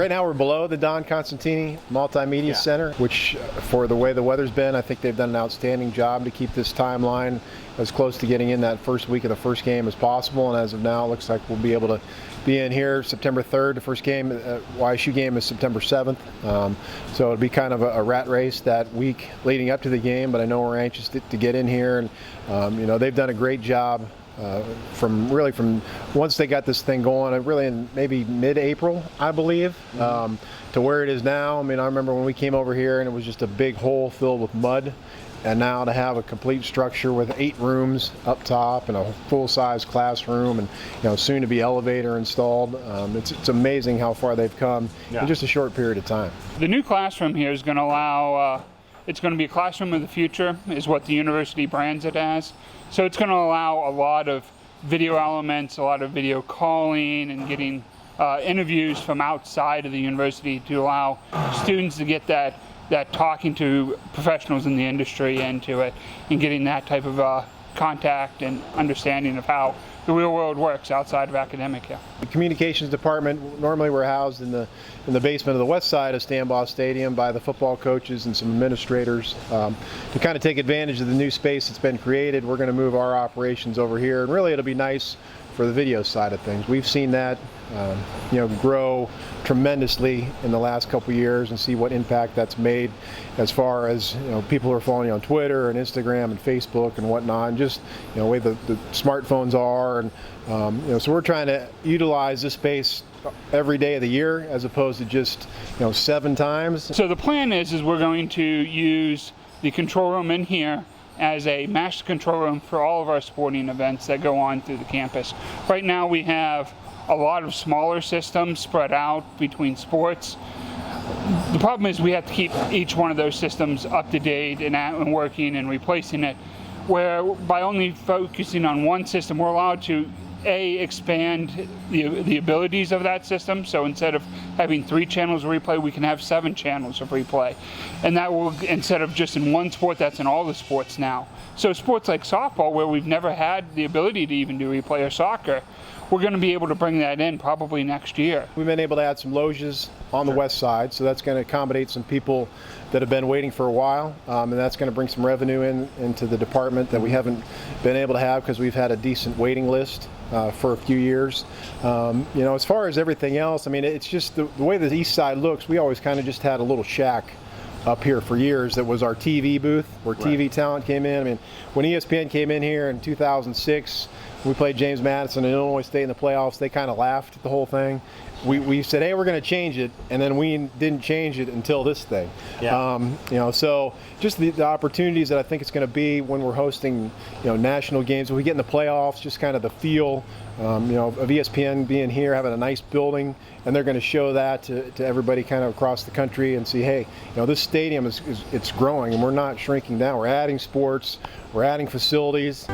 Right now we're below the Don Constantini Multimedia Center, which for the way the weather's been, I think they've done an outstanding job to keep this timeline as close to getting in that first week of the first game as possible. And as of now, it looks like we'll be able to be in here September 3rd. The first game, YSU game, is September 7th. So it'll be kind of a rat race that week leading up to the game, but I know we're anxious to get in here. And you know, they've done a great job from once they got this thing going, really in maybe mid-April, I believe, to where it is now. I mean, I remember when we came over here and it was just a big hole filled with mud, and now to have a complete structure with 8 rooms up top and a full-size classroom and, you know, soon to be elevator installed, it's amazing how far they've come in just a short period of time. The new classroom here is going to allow it's going to be a classroom of the future, is what the university brands it as. So it's going to allow a lot of video elements, a lot of video calling, and getting interviews from outside of the university to allow students to get that talking to professionals in the industry into it, and getting that type of contact and understanding of how the real world works outside of academic. The communications department, normally we're housed in the basement of the west side of Stambaugh Stadium by the football coaches and some administrators. To kind of take advantage of the new space that's been created, we're going to move our operations over here, and really it'll be nice for the video side of things. We've seen that you know, grow tremendously in the last couple years, and see what impact that's made as far as, you know, people are following you on Twitter and Instagram and Facebook and whatnot, and just, you know, the way the smartphones are, and you know, so we're trying to utilize this space every day of the year as opposed to just, you know, 7 times. So the plan is we're going to use the control room in here as a master control room for all of our sporting events that go on through the campus. Right now we have a lot of smaller systems spread out between sports. The problem is we have to keep each one of those systems up to date and working and replacing it, where by only focusing on one system, we're allowed to expand the abilities of that system. So instead of having 3 channels of replay, we can have 7 channels of replay. And that will, instead of just in one sport, that's in all the sports now. So sports like softball, where we've never had the ability to even do replay, or soccer, we're going to be able to bring that in probably next year. We've been able to add some loges on the west side, so that's going to accommodate some people that have been waiting for a while, and that's going to bring some revenue into the department that we haven't been able to have because we've had a decent waiting list for a few years. You know, as far as everything else, I mean, it's just the way the east side looks. We always kind of just had a little shack up here for years that was our TV booth, where TV talent came in. I mean, when ESPN came in here in 2006, we played James Madison and Illinois State in the playoffs. They kind of laughed at the whole thing. We said, hey, we're going to change it, and then we didn't change it until this thing. You know, so just the opportunities that I think it's going to be when we're hosting, you know, national games, when we get in the playoffs, just kind of the feel, you know, of ESPN being here, having a nice building, and they're going to show that to everybody kind of across the country and see, hey, you know, this stadium it's growing, and we're not shrinking down. We're adding sports, we're adding facilities.